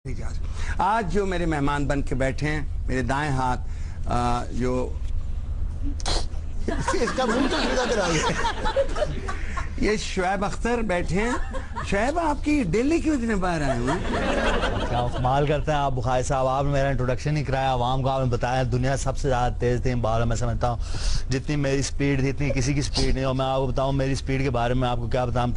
आज जो मेरे मेहमान बन के बैठे हैं, मेरे दाएं हाथ जो इसका मुंह तो सीधा करा गया। ये शुएब अख्तर बैठे हैं। शुएब, आपकी दिल्ली क्यों इतने बार आए हुए? क्या कमाल करते हैं आप बुखारी साहब। आपने मेरा इंट्रोडक्शन नहीं कराया, आवाम को आपने बताया दुनिया सबसे ज्यादा तेज थी बार। मैं समझता हूँ जितनी मेरी स्पीड थी इतनी किसी की स्पीड नहीं। और मैं आपको बताऊँ मेरी स्पीड के बारे में आपको क्या बताऊँ।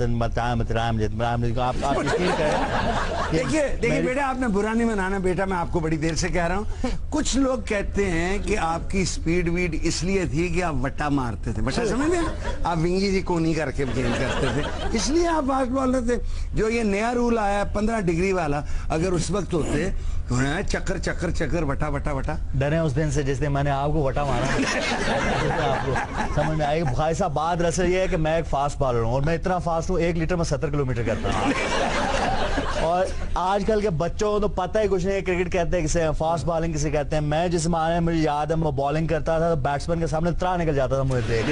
देखिए बेटा, आपने बुरा नहीं मनाना बेटा, मैं आपको बड़ी देर से कह रहा हूँ। कुछ लोग कहते हैं कि आपकी स्पीड वीड इसलिए थी कि आप वट्टा मारते थे। वट्टा समझ में, आप विंगी जी कोनी करके गेम करते थे, इसलिए आप फास्ट बॉलर थे। जो ये नया रूल आया 15 डिग्री वाला, अगर उस वक्त होते चक्कर चक्कर चक्कर वटा वटा वटा। डरे उस दिन से जिस दिन मैंने आपको वटा मारा। आपको समझ में आएगी बुखारी साहब। बात दरअसल ये है कि मैं एक फास्ट बॉलर हूँ और मैं इतना फास्ट हूँ 1 लीटर में 70 किलोमीटर करता हूँ। और आजकल के बच्चों को तो पता ही कुछ नहीं है क्रिकेट कहते हैं किसे, फास्ट बॉलिंग किसे कहते हैं। मैं जिस माने मुझे याद है मैं बॉलिंग करता था तो बैट्समैन के सामने त्राह निकल जाता था मुझे देख के।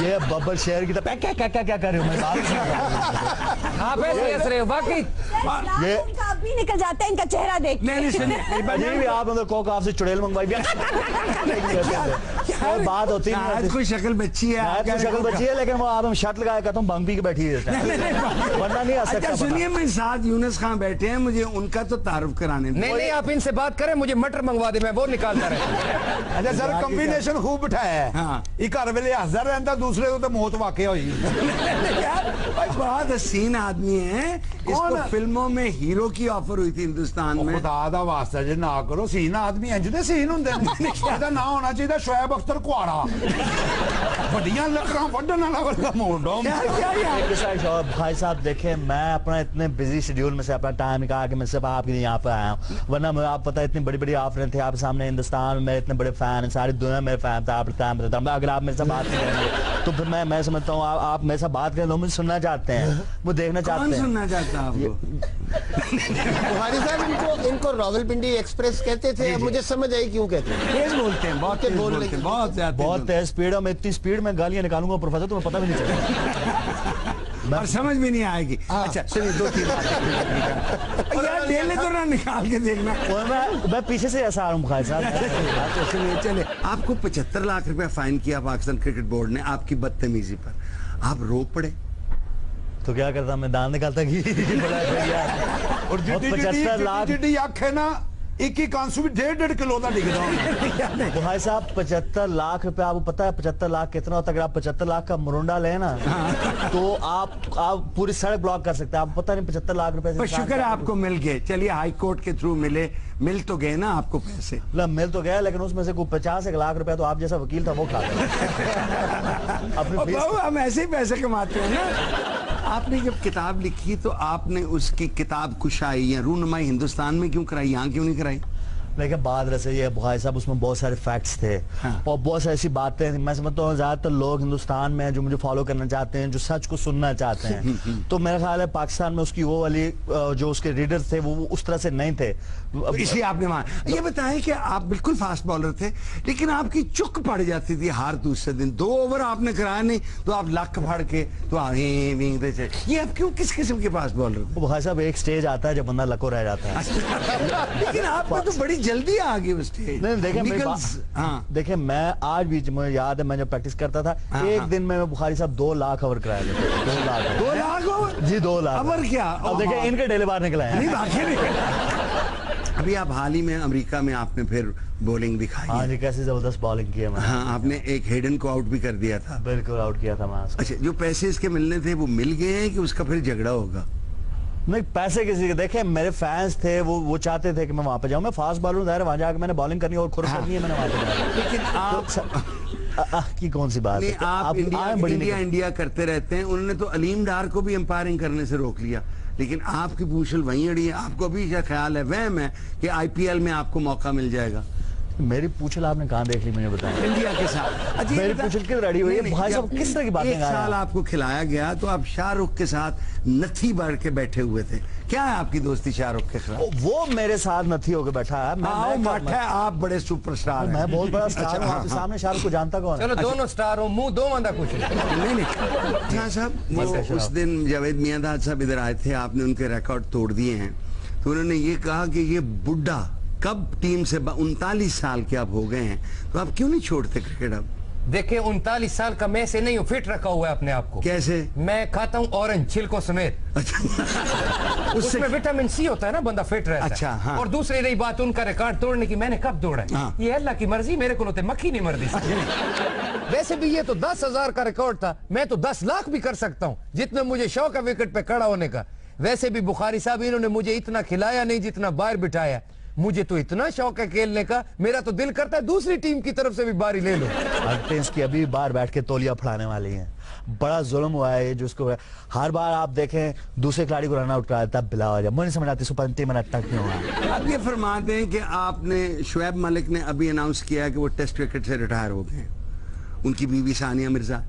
ये बब्बर शेर की तरह क्या क्या क्या क्या कर रही हूँ मैं। ये भी निकल जाता है इनका चेहरा देख। नहीं आप कोक आपसे चुड़ैल मंगवाई बात होती है। आज कोई शक्ल बच्ची है, शक्ल बच्ची है, लेकिन वो आप हम शर्ट लगाया कहता हूँ भंग पी के बैठी है वरना नहीं आ सकता। सुनिए, मैं साथ यूनुस खान बैठे हैं, मुझे उनका तो तारुफ कराने। नहीं आप इनसे बात करें, मुझे मटर मंगवा दे, मैं वो निकालता रहे। अच्छा सर, कॉम्बिनेशन खूब बिठाया है। हाँ, घर वेले हसदा रहता, दूसरे को तो मौत वाकई हुई। बहुत हसीन आदमी है। इसको फिल्मों में हीरो की ऑफर हुई थी हिंदुस्तान में। खुदा दा वास्ता जे ना करो, सीन आदमी इंज दे सीन हुंदे ने। ਇਹਦਾ ਨਾਂ होना चाहिए शुएब अख्तर कुहाड़ा। ਵੱਡੀਆਂ ਲੱਕੜਾਂ ਵੱਢਣ ਵਾਲਾ वाला मोड़ो। भाई साहब देखे, मैं अपना इतने बिजी शेड्यूल में से अपना टाइम निकाल के मैं सिर्फ आपके लिए यहाँ पे आया हूँ। वरना मुझे आप पता है इतनी बड़ी बड़ी ऑफरें थे आपके सामने। हिंदुस्तान में इतने बड़े फैन हैं, सारी दुनिया मेरे फैन था। आप टाइम बताता हूँ, अगर आप मेरे से बात नहीं करेंगे तो फिर मैं समझता हूँ आप मेरे से बात करें, लोग मुझे सुनना चाहते हैं, वो देखना चाहते हैं। सुनना चाहता है आपको? बुखारी साहब इनको रावलपिंडी एक्सप्रेस कहते थे, अब मुझे समझ आई क्यों कहते हैं। तेज बोलते हैं, बहुत तेज बोलते हैं, बहुत तेज स्पीड में। इतनी स्पीड में गालियां निकालूंगा प्रोफेसर, तुम्हें पता भी नहीं चलेगा और समझ भी नहीं आएगी। अच्छा चलिए 2-3 यार डेले तो ना निकाल के देखना। मैं पीछे से ऐसा आ रहा हूँ भाई साहब। चले, आपको 75 लाख रुपया फाइन किया पाकिस्तान क्रिकेट बोर्ड ने आपकी बदतमीजी पर, आप रो पड़े तो क्या करता, मैं दान निकालता कि और 75 लाख आंख है ना, एक कांसू भी 1.5 किलो का डिगदा। भाई साहब 75 लाख रुपए, आपको पता है 75 लाख कितना होता है? अगर आप 75 लाख का मुरुंडा ले ना तो आप पूरी सड़क ब्लॉक कर सकते हैं। आपको पता नहीं 75 लाख रुपए। पर शुक्र है आपको मिल गए। चलिए हाई कोर्ट के थ्रू मिल तो गए ना आपको पैसे। मिल तो गया, लेकिन उसमें से कोई 50 लाख रुपए तो आप जैसा वकील था वो खा गया। हम ऐसे ही पैसे कमाते हैं ना। आपने जब किताब लिखी तो आपने उसकी किताब कुशाई या रूनुमाई हिंदुस्तान में क्यों कराई, यहाँ क्यों नहीं कराई? लेकिन बात रहे ये बुखारी साहब, उसमें बहुत सारे फैक्ट्स थे। हाँ। और बहुत सारी ऐसी बातें थी। मैं समझता हूँ ज्यादातर लोग हिंदुस्तान में जो मुझे फॉलो करना चाहते हैं, जो सच को सुनना चाहते हैं, तो मेरा ख्याल है पाकिस्तान में उसकी वो वाली जो उसके रीडर थे वो उस तरह से नहीं थे, इसलिए आपने ये बताया कि आप बिल्कुल फास्ट बॉलर थे, लेकिन आपकी चुक पड़ जाती थी हर दूसरे दिन। 2 ओवर आपने कराया नहीं तो आप लक फाड़ के तो ये आप क्यों, किस किस्म के फास्ट बॉलर? बुखारी साहब एक स्टेज आता है जब बंदा लको रह जाता है। लेकिन आपको तो बड़ी जल्दी आ गई उस स्टेज। नहीं देखिए मैं आज भी मुझे याद है मैं जब प्रैक्टिस करता था, एक दिन में बुखारी साहब 2 लाख ओवर कराया था। 2 लाख ओवर जी, 2 लाख ओवर क्या? अब देखिए इनके डेले बाहर निकला है। अभी आप हाल ही में अमेरिका में आपने फिर बॉलिंग दिखाई। हाँ जी, कैसे जबरदस्त बॉलिंग की है। हाँ, आपने एक हेडन को आउट भी कर दिया था। बिल्कुल आउट किया था मैं। अच्छा, जो पैसे इसके मिलने थे वो मिल गए हैं कि उसका फिर झगड़ा होगा? नहीं, पैसे किसी के, देखे मेरे फैंस थे, वो चाहते थे कि मैं वहां पे जाऊं। मैं फास्ट बॉलर हूं, वहां जाकर मैंने बॉलिंग करनी और खुद करनी है, मैंने वहां पे जाना। लेकिन आप की कौन सी बात है? आप इंडिया करते रहते हैं। उन्होंने तो अलीम डार को भी एम्पायरिंग करने से रोक लिया, लेकिन आपकी पूछल वहीं अड़ी है। आपको अभी क्या ख्याल है, वहम है कि IPL में आपको मौका मिल जाएगा? मेरी पूछल आपने कहाँ देख ली, मुझे बताया। इंडिया के साथ मेरी पूछल किस रेडी हुई है भाई साहब? किस तरह की बात है? 1 साल आपको खिलाया गया तो आप शाहरुख के साथ नथी भर के बैठे हुए थे। क्या है आपकी दोस्ती शाहरुख के खिलाफ? वो मेरे साथ नथी होकर बैठा है। आप बड़े सुपरस्टार हैं। मैं बहुत बड़ा स्टार हूं। आपके सामने शाहरुख को जानता कौन है? चलो दोनों स्टार हो, मुंह दो मंदा कुछ नहीं खान साहब, उस दिन जावेद मियांदाद साहब इधर आए थे, आपने उनके रिकॉर्ड तोड़ दिए हैं। तो उन्होंने ये कहा कि ये बुड्ढा कब टीम से 39 साल के अब हो गए हैं, तो आप क्यों नहीं छोड़ते क्रिकेट अब? देखिए 39 साल का मैं से नहीं हूँ, फिट रखा हुआ है अपने आप को। कैसे? मैं खाता हूँ ऑरेंज छिलकों समेत। अच्छा उसमें विटामिन सी होता है ना, बंदा फिट रहता अच्छा, है। हाँ। और दूसरी रही बात उनका रिकॉर्ड तोड़ने की, मैंने कब तोड़ा है? हाँ। ये अल्लाह की मर्जी, मेरे को होते मक्खी नहीं मर्दी। वैसे भी ये तो 10,000 का रिकॉर्ड था, मैं तो 10 लाख भी कर सकता हूँ, जितना मुझे शौक है विकेट पे खड़ा होने का। वैसे भी बुखारी साहब इन्होंने मुझे इतना खिलाया नहीं जितना बाहर बिठाया। मुझे तो इतना शौक है खेलने का, मेरा तो दिल करता है दूसरी टीम की तरफ से भी बारी ले लो। हर्टेंस की अभी बार बैठ के तौलिया फड़ाने वाली हैं। बड़ा जुल्म हुआ है जो उसको, हर बार आप देखें दूसरे खिलाड़ी को रन आउट करा देता, बिला हो जाए। मुझे नहीं समझ आती 135 मिनट तक क्यों हुआ। अब ये फरमाते हैं कि आपने, शुएब मलिक ने अभी अनाउंस किया कि वो टेस्ट क्रिकेट से रिटायर हो गए। उनकी बीवी सानिया मिर्जा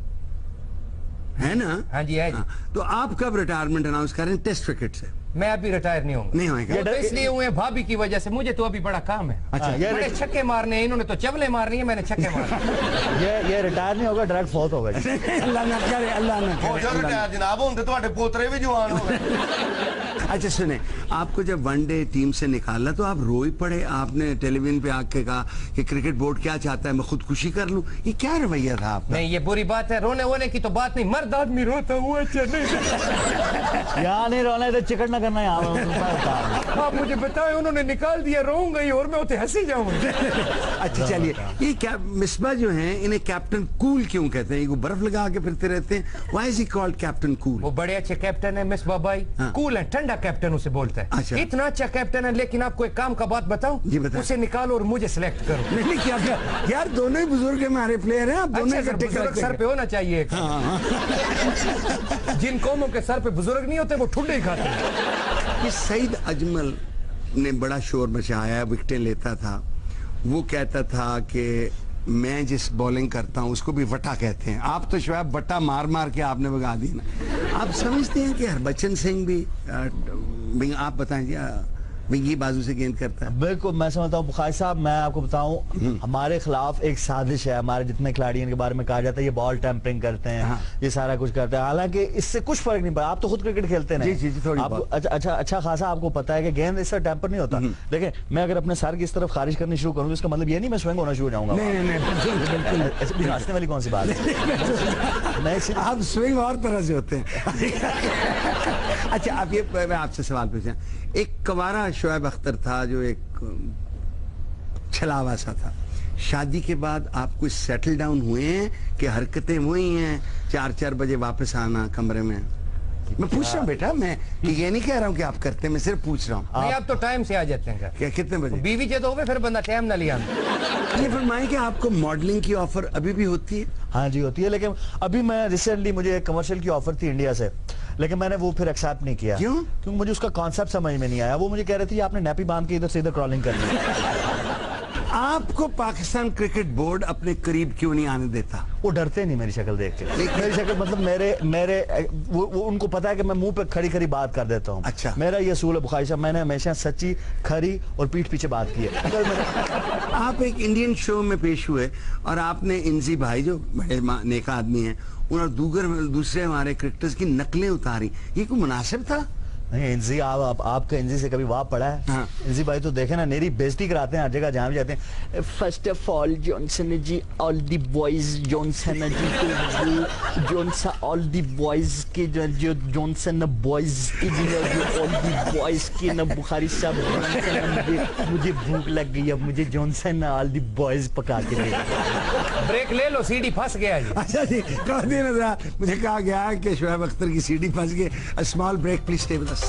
है ना? हाँ जी, है जी। तो आप कब रिटायरमेंट अनाउंस कर रहे हैं टेस्ट क्रिकेट से? मैं अभी रिटायर नहीं होऊंगा। नहीं होएगा? वो तो इसलिए हुए हैं भाभी की वजह से, मुझे तो अभी बड़ा काम है। अच्छा, बड़े छक्के मारने हैं, इन्होंने तो चवले मारनी है, मैंने छक्के मारने। ये रिटायर नहीं होगा, डायरेक्ट फौत होगा। अल्लाह ना करे, अल्लाह ना हो करे, जा अल्लाह ना रिटायर जनाब, होंदे ਤੁਹਾਡੇ पोतरे भी जवान हो गए। अच्छा सुने, आपको जब वनडे टीम से निकाला तो आप रो ही पड़े। आपने टेलीविजन पे आके कहा कि क्रिकेट बोर्ड क्या चाहता है, मैं खुदकुशी कर लूं। ये क्या रवैया था आपका? नहीं, ये बुरी बात है, रोने वोने की तो बात नहीं, मर्द आदमी रोता हुआ चले। यहाँ नहीं रोना, इधर चिकट ना करना। यहाँ आप मुझे बताएं, उन्होंने निकाल दिया, रोऊंगा ही और मैं उसे हंसी जाऊंगा। अच्छा चलिए, ये क्या मिसबा जो हैं, इन्हें कैप्टन कूल क्यों कहते हैं? ये बर्फ लगा के फिरते रहते हैं। Why is he called captain cool? वो बड़े अच्छे कैप्टन है मिस बाबाई, हाँ। कूल है, ठंडा कैप्टन उसे बोलता है। अच्छा। इतना अच्छा कैप्टन है, लेकिन आपको एक काम का बात बताऊं, जी बताएं। उसे निकालो और मुझे सिलेक्ट करो। नहीं क्या क्या यार, दोनों ही बुजुर्ग हमारे प्लेयर हैं, आप दोनों अच्छा, इकट्ठे बुजुर्ग करते सर हैं। पे होना चाहिए एक। जिन कौमों के सर पे बुजुर्ग नहीं होते वो ठुड्डे ही खाते हैं। कि सईद अजमल ने बड़ा शोर मचाया, विकेटें लेता था। वो कहता था कि मैं जिस बॉलिंग करता हूं उसको भी वटा कहते हैं। आप तो शुएब वटा मार मार के आपने भगा दी ना। आप समझते हैं कि हरबचन सिंह भी आप बताएं जी, विंगी बाजू से गेंद करता है? बिल्कुल, मैं समझता हूँ बुखारी साहब, मैं आपको बताऊं, हमारे खिलाफ एक साजिश है। हमारे जितने खिलाड़ी इनके बारे में कहा जाता है ये बॉल टैंपरिंग करते हैं, हाँ। ये सारा कुछ करते हैं। हालांकि इससे कुछ फर्क नहीं पड़ा। आप तो खुद क्रिकेट खेलते हैं। जी, थोड़ी आपको बहुत। अच्छा खासा आपको पता है कि गेंद इससे टैंपर नहीं होता। देखिए, मैं अगर अपने सर की इस तरफ खारिज करनी शुरू करूँ, इसका मतलब ये नहीं मैं स्विंग होना शुरू हो जाऊंगा। नहीं ऐसे हंसने वाली कौन सी बात है? मैं आप स्विंग और तरह से होते हैं। अच्छा, आप ये, मैं आपसे सवाल पूछा। एक कवारा शुएब अख्तर था जो एक छलावा सा था। शादी के बाद आप कुछ सेटल डाउन हुए हैं कि हरकतें वही हैं, 4-4 बजे वापस आना कमरे में? मैं पूछ रहा हूँ बेटा, मैं ये नहीं कह रहा हूँ कि आप करते, मैं सिर्फ पूछ रहा हूँ। नहीं, आप तो टाइम से आ जाते हैं घर। क्या कितने बजे? बीवी जे तो हो गए, फिर बंदा टाइम ना लिया। ये फरमाएं कि आपको मॉडलिंग की ऑफर अभी भी होती है? हाँ जी होती है, लेकिन अभी मैं रिसेंटली, मुझे एक कमर्शियल की ऑफर थी इंडिया से, लेकिन मैंने वो फिर एक्सेप्ट नहीं किया। क्यों? क्योंकि मुझे उसका कॉन्सेप्ट समझ में नहीं आया। वो मुझे कह रही थी आपने नैपी बांध के इधर से इधर क्रॉलिंग करनी है। आपको पाकिस्तान क्रिकेट बोर्ड अपने करीब क्यों नहीं आने देता? वो डरते नहीं मेरी शक्ल देख के। मेरी शक्ल मतलब मेरे वो उनको पता है कि मैं मुंह पे खड़ी खड़ी बात कर देता हूँ। अच्छा। मेरा ये असूल है बुखारी साहब, मैंने हमेशा सच्ची, खरी और पीठ पीछे बात की है। आप एक इंडियन शो में पेश हुए और आपने इंजी भाई जो बड़े नेक आदमी हैं और दूसरे हमारे क्रिकेटर्स की नकलें उतारी। ये कोई मुनासिब था? नहीं, इंजी आपका इंजी से कभी वाह पड़ा है? हाँ। इंजी भाई तो देखे ना, मेरी बेइज्जती कराते हैं हर जगह जहाँ भी जाते हैं। First of all Johnson ji, all the boys Johnson ji, Johnson all the boys के जो जॉनसन बॉयज की जो ऑल दी बॉयज के ना बुखारी साहब, मुझे भूख लग गई, अब मुझे जॉनसन ऑल दी बॉयज पका के दे। ब्रेक ले लो, सीडी फंस गया है। अच्छा जी, मुझे कहा गया कि शुएब अख्तर की सीडी फंस गई। Small break please stay with us.